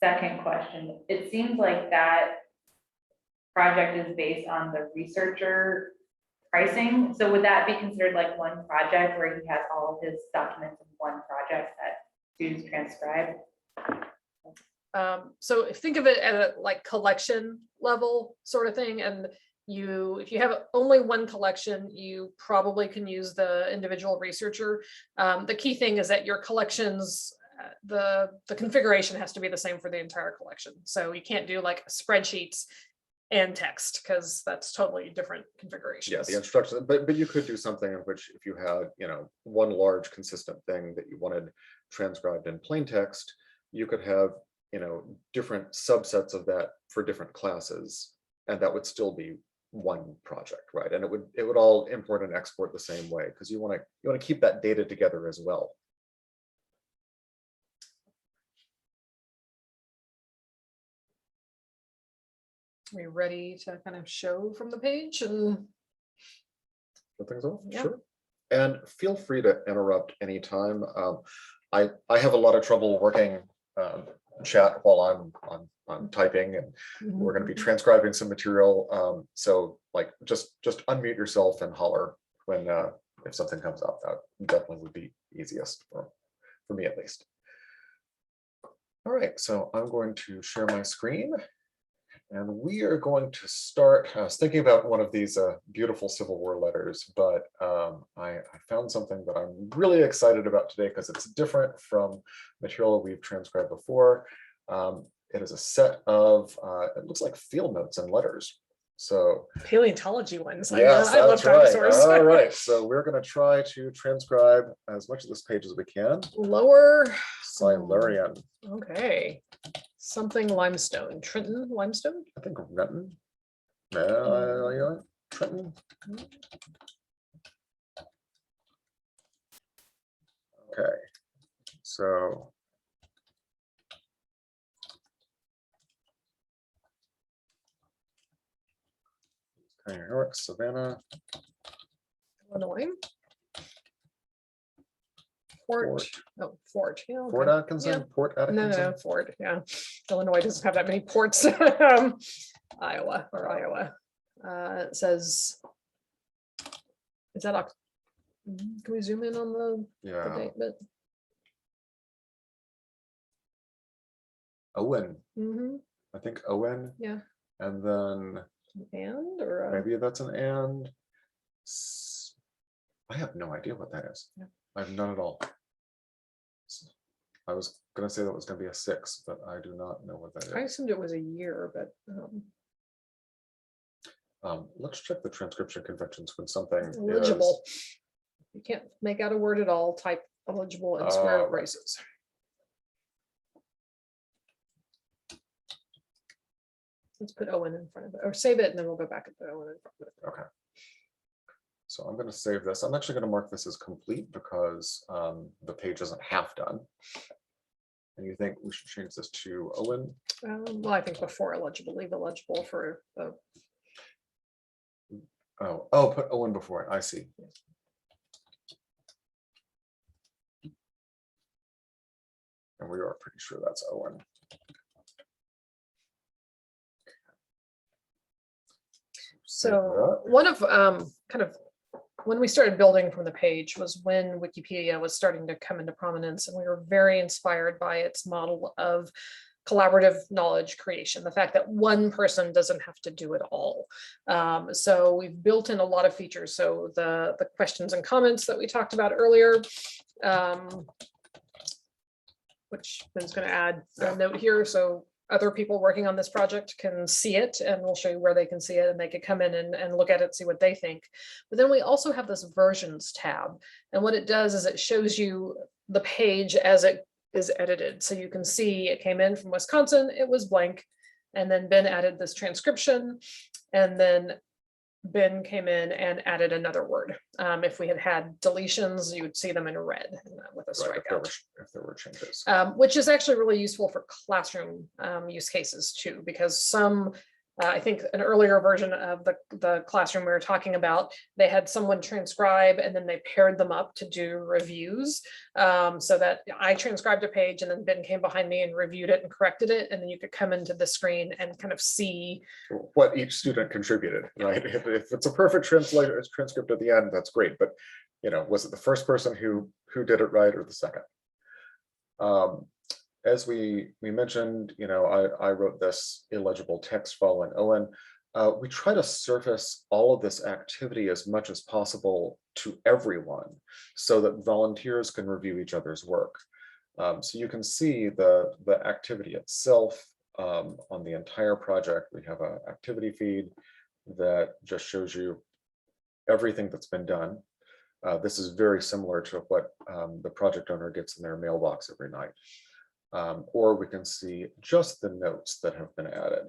second question. It seems like that project is based on the researcher pricing. So would that be considered like one project where he has all of his documents in one project that students transcribe? So think of it at a like collection level sort of thing. And if you have only one collection, you probably can use the individual researcher. The key thing is that your collections, the configuration has to be the same for the entire collection. So you can't do like spreadsheets and text, because that's totally different configurations. Yeah, the instructions, but you could do something in which, if you had, one large consistent thing that you wanted transcribed in plain text, you could have, different subsets of that for different classes, and that would still be one project, right? And it would all import and export the same way, because you want to keep that data together as well. Are we ready to kind of show from the page and Things off? Yeah. Sure. And feel free to interrupt anytime. I have a lot of trouble working chat while I'm typing, and we're going to be transcribing some material. So like just unmute yourself and holler when if something comes up. That definitely would be easiest for me, at least. All right, so I'm going to share my screen. And we are going to start. I was thinking about one of these beautiful Civil War letters, but I found something that I'm really excited about today because it's different from material we've transcribed before. It is a set of, it looks like field notes and letters. So paleontology ones. Yes, I love that's right. dinosaurs. All right, so we're going to try to transcribe as much of this page as we can. Lower Silurian. Okay. Something limestone. Trenton limestone? I think Renton. Trenton. Okay, so New York, Savannah, Illinois. Fort. Oh, Fort. Yeah, okay. Fort Atkinson, Yeah. Port Atkinson. No, Fort. Yeah. Illinois doesn't have that many ports. Iowa. It says, is that, can we zoom in on the Yeah, date bit? Owen. Mm-hmm. I think Owen. Yeah. And then And or maybe that's an and. I have no idea what that is. Yeah. I have none at all. I was going to say that was going to be a 6, but I do not know what that is. I assumed it was a year, but Let's check the transcription conventions when something eligible. You can't make out a word at all. Type eligible and square root braces. Let's put Owen in front of it, or save it, and then we'll go back and put Owen in front of it. Okay. So I'm going to save this. I'm actually going to mark this as complete because the page isn't half done. And you think we should change this to Owen? Well, I think before eligible, leave eligible for the. Oh, put Owen before it. I see. And we are pretty sure that's Owen. So one of kind of when we started building from the page was when Wikipedia was starting to come into prominence, and we were very inspired by its model of collaborative knowledge creation, the fact that one person doesn't have to do it all. So we've built in a lot of features. So the questions and comments that we talked about earlier, which Ben's going to add a note here. So other people working on this project can see it, and we'll show you where they can see it, and they could come in and look at it, see what they think. But then we also have this versions tab. And what it does is it shows you the page as it is edited. So you can see it came in from Wisconsin, it was blank. And then Ben added this transcription, and then Ben came in and added another word. If we had deletions, you would see them in red with a strikeout. If there were changes. Which is actually really useful for classroom use cases too, because some, I think an earlier version of the classroom we were talking about, they had someone transcribe and then they paired them up to do reviews. So that I transcribed a page and then Ben came behind me and reviewed it and corrected it. And then you could come into the screen and kind of see what each student contributed, right? If it's a perfect transcript at the end, that's great. But, was it the first person who did it right or the second? As we mentioned, I wrote this illegible text following Owen. We try to surface all of this activity as much as possible to everyone so that volunteers can review each other's work. So you can see the activity itself on the entire project. We have an activity feed that just shows you everything that's been done. This is very similar to what the project owner gets in their mailbox every night. Or we can see just the notes that have been added.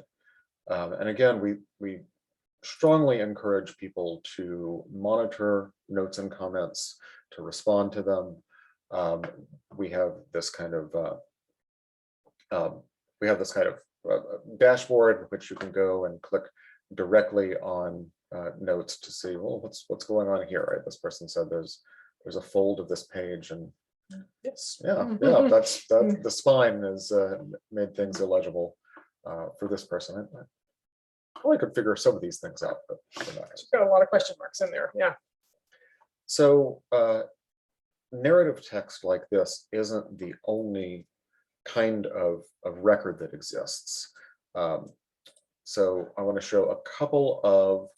And again, we strongly encourage people to monitor notes and comments, to respond to them. We have this kind of dashboard which you can go and click directly on notes to see, well, what's going on here, right? This person said there's a fold of this page, and yes. That's the spine has made things illegible for this person. I probably could figure some of these things out, but we're not. Got a lot of question marks in there. Yeah. So narrative text like this isn't the only kind of record that exists. So I want to show a couple of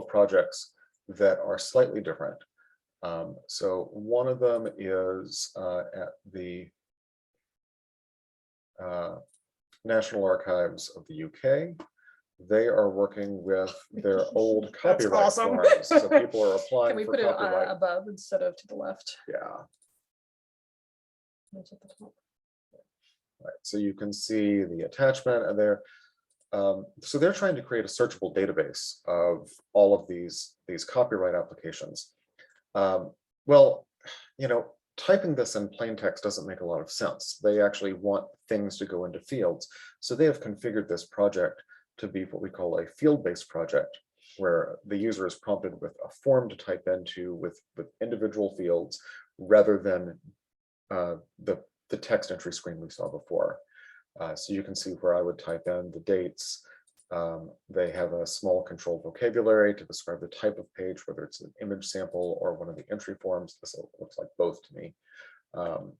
projects that are slightly different. So one of them is at the National Archives of the UK. They are working with their old copyright awesome. forms. So people are applying Can we for put it copyright. above instead of to the left? Yeah. Right. So you can see the attachment, and so they're trying to create a searchable database of all of these copyright applications. Well, typing this in plain text doesn't make a lot of sense. They actually want things to go into fields. So they have configured this project to be what we call a field-based project, where the user is prompted with a form to type into with individual fields rather than the text entry screen we saw before. So you can see where I would type in the dates. They have a small controlled vocabulary to describe the type of page, whether it's an image sample or one of the entry forms. This looks like both to me. And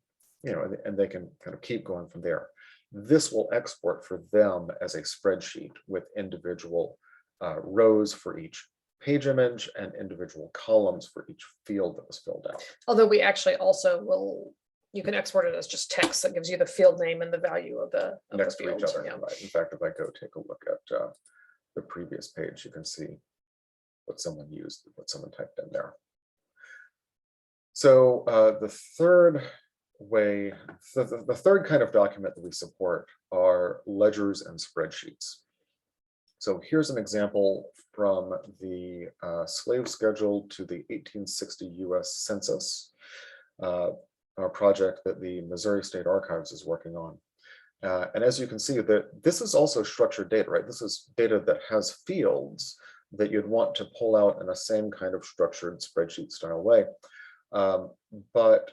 they can kind of keep going from there. This will export for them as a spreadsheet with individual rows for each page image and individual columns for each field that was filled out. Although we actually also you can export it as just text that gives you the field name and the value of the Next to field. each other, Yeah. right? In fact, if I go take a look at the previous page, you can see what someone used, what someone typed in there. So the third way, the third kind of document that we support are ledgers and spreadsheets. So here's an example from the slave schedule to the 1860 US Census, a project that the Missouri State Archives is working on. And as you can see, that this is also structured data, right? This is data that has fields that you'd want to pull out in a same kind of structured spreadsheet style way. But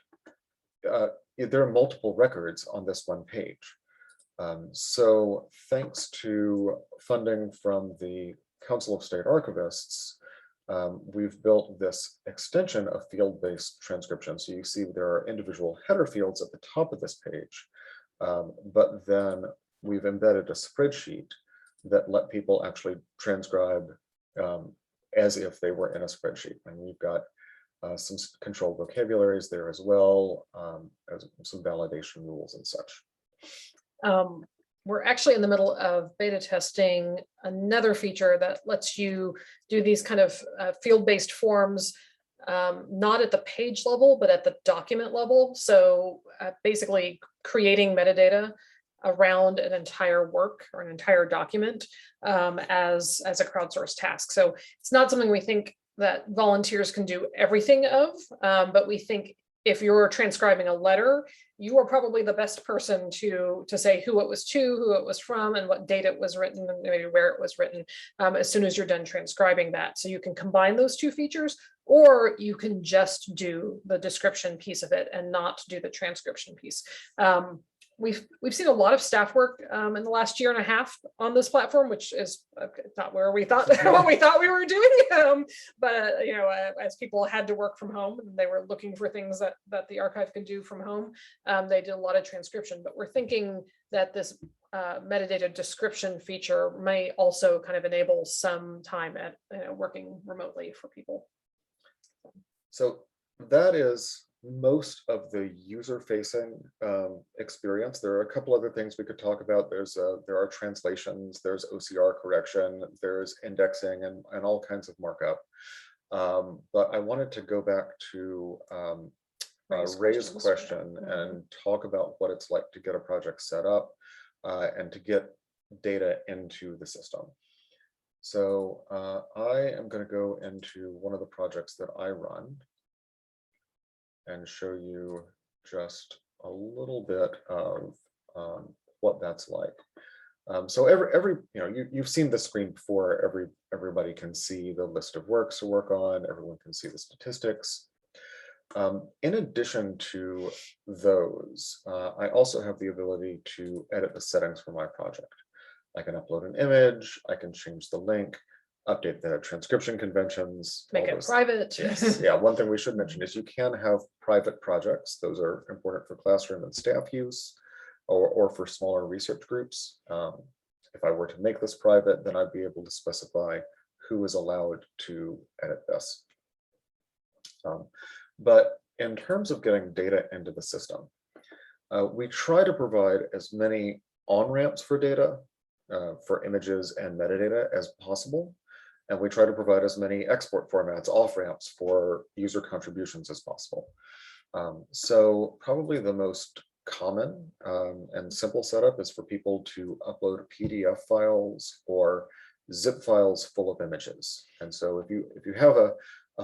there are multiple records on this one page. So thanks to funding from the Council of State Archivists, we've built this extension of field-based transcription. So you see there are individual header fields at the top of this page, but then we've embedded a spreadsheet that let people actually transcribe as if they were in a spreadsheet. And we've got some controlled vocabularies there as well, as some validation rules and such. We're actually in the middle of beta testing another feature that lets you do these kind of field-based forms, not at the page level, but at the document level. So basically creating metadata around an entire work or an entire document as a crowdsourced task. So it's not something we think that volunteers can do everything of, but we think if you're transcribing a letter, you are probably the best person to say who it was to, who it was from, and what date it was written, and maybe where it was written, as soon as you're done transcribing that. So you can combine those two features, or you can just do the description piece of it and not do the transcription piece. We've seen a lot of staff work in the last year and a half on this platform, which is not where we thought what we thought we were doing. But you know, as people had to work from home and they were looking for things that the archive could do from home, they did a lot of transcription. But we're thinking that this metadata description feature may also kind of enable some time at working remotely for people. So that is most of the user-facing experience. There are a couple other things we could talk about. There are translations, there's OCR correction, there's indexing, and all kinds of markup. But I wanted to go back to Ray's question and talk about what it's like to get a project set up and to get data into the system. So I am going to go into one of the projects that I run and show you just a little bit of what that's like. So you've seen the screen before. Everybody can see the list of works to work on. Everyone can see the statistics. In addition to those, I also have the ability to edit the settings for my project. I can upload an image. I can change the link, update the transcription conventions. Make it private. Yes. Yeah. One thing we should mention is you can have private projects. Those are important for classroom and staff use, or for smaller research groups. If I were to make this private, then I'd be able to specify who is allowed to edit this. But in terms of getting data into the system, we try to provide as many on-ramps for data, for images and metadata as possible. And we try to provide as many export formats, off-ramps for user contributions as possible. So probably the most common and simple setup is for people to upload PDF files or zip files full of images. And so if you have a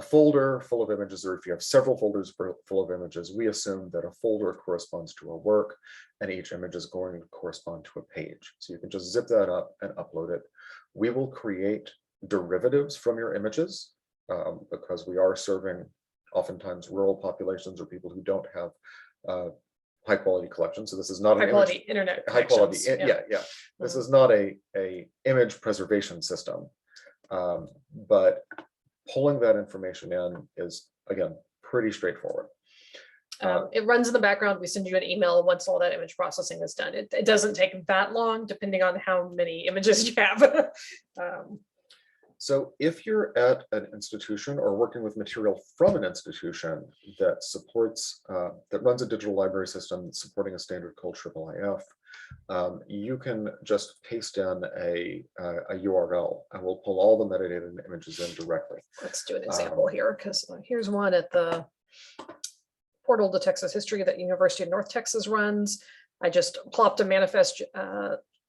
folder full of images, or if you have several folders full of images, we assume that a folder corresponds to a work and each image is going to correspond to a page. So you can just zip that up and upload it. We will create derivatives from your images because we are serving oftentimes rural populations or people who don't have high quality collections. So this is not high quality internet high quality. Yeah. This is not a image preservation system, but pulling that information in is, again, pretty straightforward. It runs in the background. We send you an email once all that image processing is done. It doesn't take that long, depending on how many images you have. So if you're at an institution or working with material from an institution that supports, that runs a digital library system supporting a standard called IIIF, you can just paste in a URL and we'll pull all the metadata and images in directly. Let's do an example here, because here's one at the Portal to Texas History that University of North Texas runs. I just plopped a manifest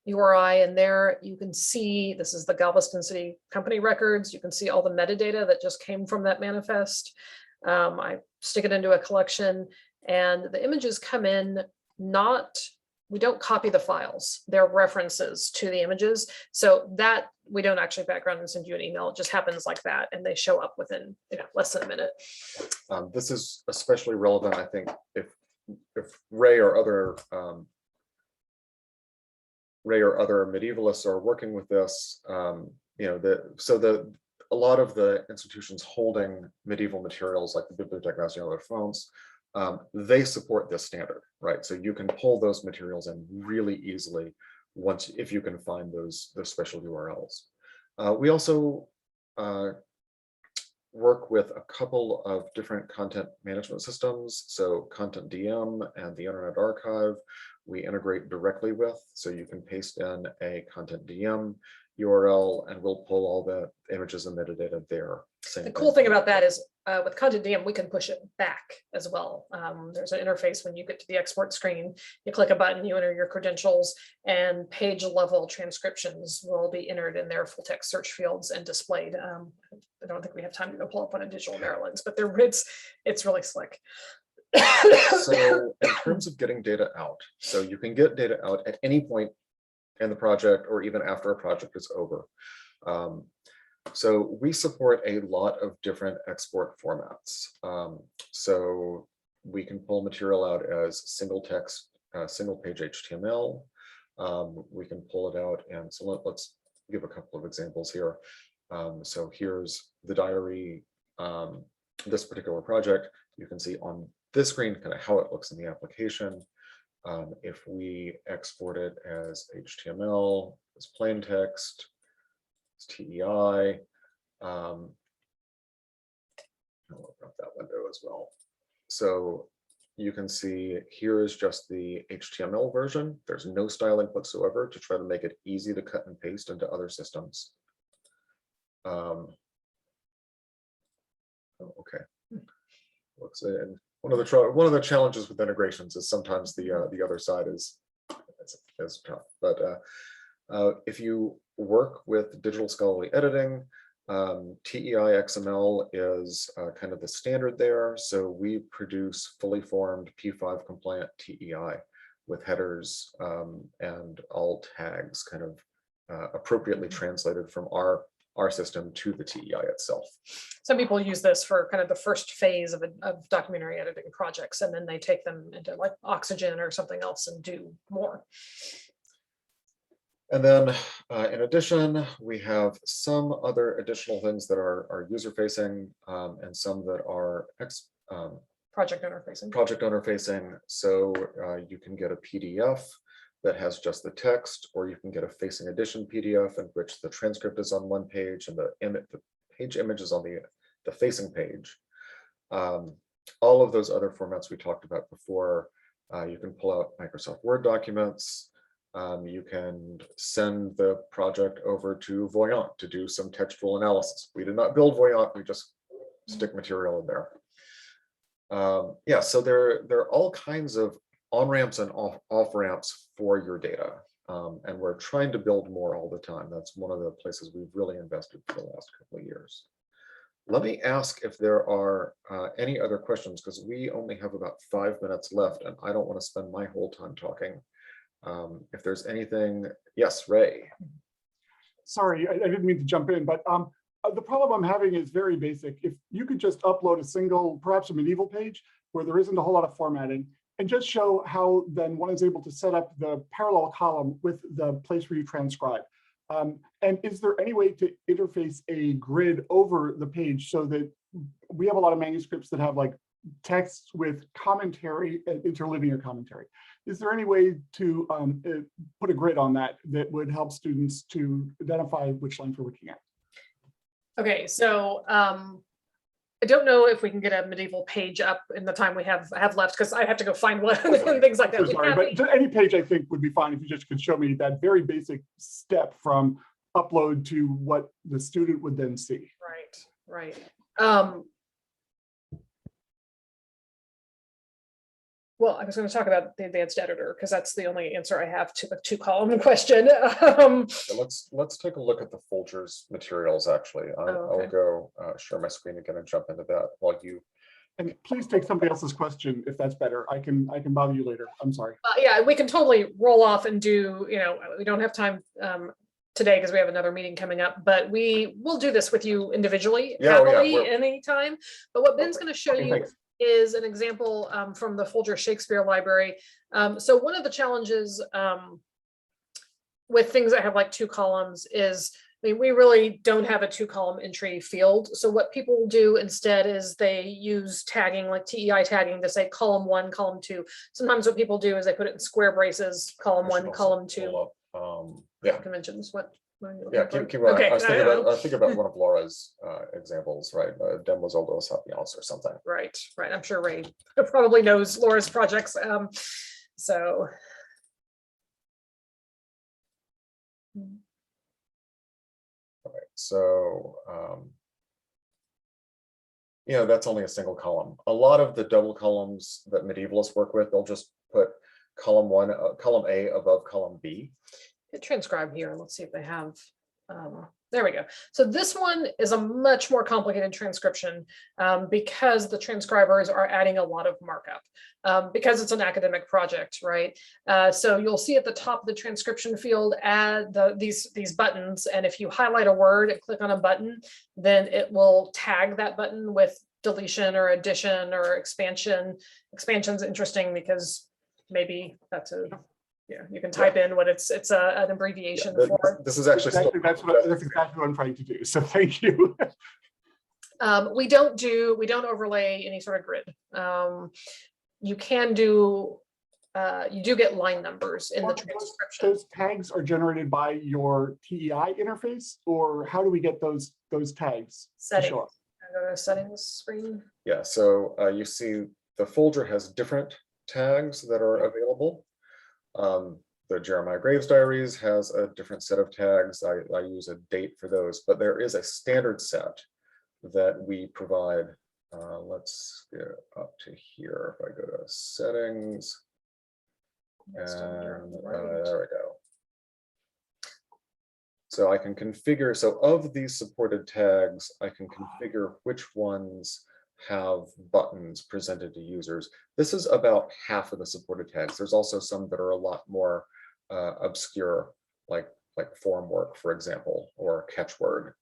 URI in there. You can see this is the Galveston City Company records. You can see all the metadata that just came from that manifest. I stick it into a collection and the images come in we don't copy the files. They're references to the images. So that we don't actually background and send you an email. It just happens like that. And they show up within less than a minute. This is especially relevant, I think, if Ray or other medievalists are working with this, you know, a lot of the institutions holding medieval materials like the Bibliothèque Nationale de France, they support this standard, right? So you can pull those materials in really easily if you can find those special URLs. We also work with a couple of different content management systems. So Content DM and the Internet Archive, we integrate directly with, so you can paste in a Content DM URL and we'll pull all the images and metadata there. The cool thing about that is with Content DM, we can push it back as well. There's an interface when you get to the export screen, you click a button, you enter your credentials, and page level transcriptions will be entered in their full text search fields and displayed. I don't think we have time to go pull up one in Digital Maryland's, but it's really slick. So in terms of getting data out, so you can get data out at any point in the project or even after a project is over. So we support a lot of different export formats. So we can pull material out as single text, single page HTML. We can pull it out, and so let's give a couple of examples here. So here's the diary, this particular project. You can see on this screen kind of how it looks in the application. If we export it as HTML, as plain text, as TEI, I'll open up that window as well. So you can see here is just the HTML version. There's no styling whatsoever to try to make it easy to cut and paste into other systems. Okay. Looks in. One of the challenges with integrations is sometimes the other side is tough. But if you work with digital scholarly editing, TEI XML is kind of the standard there. So we produce fully formed P5 compliant TEI with headers and all tags kind of appropriately translated from our system to the TEI itself. Some people use this for kind of the first phase of documentary editing projects, and then they take them into like Oxygen or something else and do more. And then in addition, we have some other additional things that are user-facing and some that are project owner-facing. Project owner-facing. So you can get a PDF that has just the text, or you can get a facing edition PDF in which the transcript is on one page and the page image is on the facing page. All of those other formats we talked about before. You can pull out Microsoft Word documents. You can send the project over to Voyant to do some textual analysis. We did not build Voyant, we just stick material in there. Yeah, so there are all kinds of on-ramps and off-ramps for your data. And we're trying to build more all the time. That's one of the places we've really invested for the last couple of years. Let me ask if there are any other questions, because we only have about 5 minutes left and I don't want to spend my whole time talking. If there's anything, yes, Ray. Sorry, I didn't mean to jump in, but the problem I'm having is very basic. If you could just upload a single, perhaps a medieval page where there isn't a whole lot of formatting, and just show how then one is able to set up the parallel column with the place where you transcribe. And is there any way to interface a grid over the page so that we have a lot of manuscripts that have like text with commentary and interlinear commentary? Is there any way to put a grid on that would help students to identify which lines we're looking at? Okay, so I don't know if we can get a medieval page up in the time we have left, because I have to go find one and things like that. Sorry, but any page I think would be fine if you just could show me that very basic step from upload to what the student would then see. Right. Well, I was going to talk about the advanced editor because that's the only answer I have to the 2-column question. Let's take a look at the Folgers materials. Actually, I'll go share my screen again and jump into that while you. And please take somebody else's question if that's better. I can bother you later. I'm sorry. Yeah, we can totally roll off and do. We don't have time today because we have another meeting coming up, but we will do this with you individually, happily, anytime. But what Ben's going to show you. Thanks. is an example from the Folger Shakespeare Library. So one of the challenges with things that have like 2 columns is, I mean, we really don't have a 2-column entry field. So what people do instead is they use tagging, like TEI tagging, to say column 1, column 2. Sometimes what people do is they put it in square braces, column 1, column 2. Yeah. Conventions, what? Yeah, keep going. Okay, I was thinking about one of Laura's examples, right? Demoiselle dos Sapiens or something. Right, right. I'm sure Ray probably knows Laura's projects. So. All right, so that's only a single column. A lot of the double columns that medievalists work with, they'll just put column 1, column A above column B. Hit transcribe here. Let's see if they have. There we go. So this one is a much more complicated transcription because the transcribers are adding a lot of markup because it's an academic project, right? So you'll see at the top of the transcription field add these buttons, and if you highlight a word and click on a button, then it will tag that button with deletion or addition or expansion. Expansion's interesting because maybe that's a you can type in what it's an abbreviation for. This is actually that's exactly what I'm trying to do. So thank you. We don't overlay any sort of grid. You can do, you do get line numbers in the transcription. Those tags are generated by your TEI interface, or how do we get those tags? Settings. Go to the settings screen. Yeah, so you see the Folger has different tags that are available. The Jeremiah Graves Diaries has a different set of tags. I use a date for those, but there is a standard set that we provide. Let's get up to here. If I go to settings, and there we go. So I can configure, so of these supported tags, I can configure which ones have buttons presented to users. This is about half of the supported tags. There's also some that are a lot more obscure, like form work, for example, or catchword.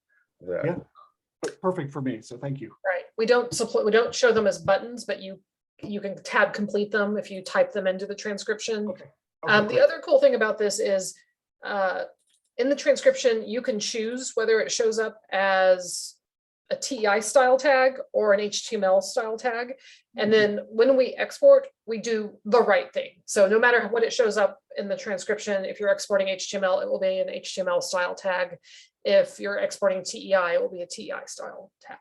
Yeah, perfect for me. So thank you. Right. We don't show them as buttons, but you can tab complete them if you type them into the transcription. Okay. The other cool thing about this is in the transcription, you can choose whether it shows up as a TEI style tag or an HTML style tag. And then when we export, we do the right thing. So no matter what it shows up in the transcription, if you're exporting HTML, it will be an HTML style tag. If you're exporting TEI, it will be a TEI style tag.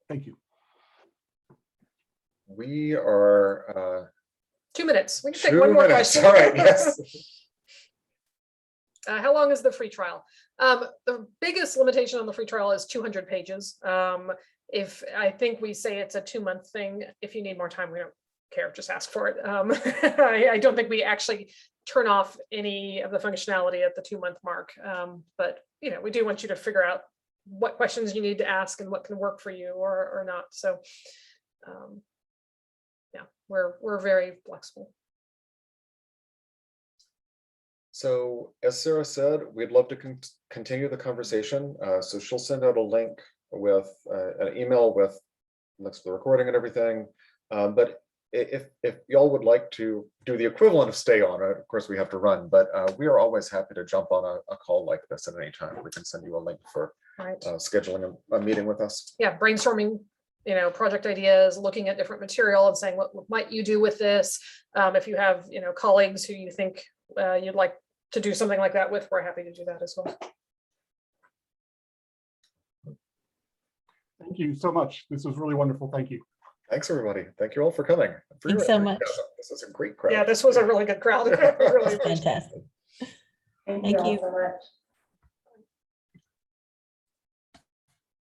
Thank you. We are 2 minutes. We can take 2 one more minutes. question. All right, yes. How long is the free trial? The biggest limitation on the free trial is 200 pages. If I think we say it's a 2-month thing, if you need more time, we don't care, just ask for it. I don't think we actually turn off any of the functionality at the 2-month mark. But we do want you to figure out what questions you need to ask and what can work for you or not. So yeah, we're very flexible. So as Sara said, we'd love to continue the conversation. So she'll send out a link with an email with links to the recording and everything. But if y'all would like to do the equivalent of stay on, of course we have to run, but we are always happy to jump on a call like this at any time. We can send you a link for scheduling a meeting with us. Yeah, brainstorming, project ideas, looking at different material and saying, what might you do with this? If you have, colleagues who you think you'd like to do something like that with, we're happy to do that as well. Thank you so much. This was really wonderful. Thank you. Thanks, everybody. Thank you all for coming. Thanks so much. This was a great crowd. Yeah, this was a really good crowd. Really Fantastic. Thank you all so much.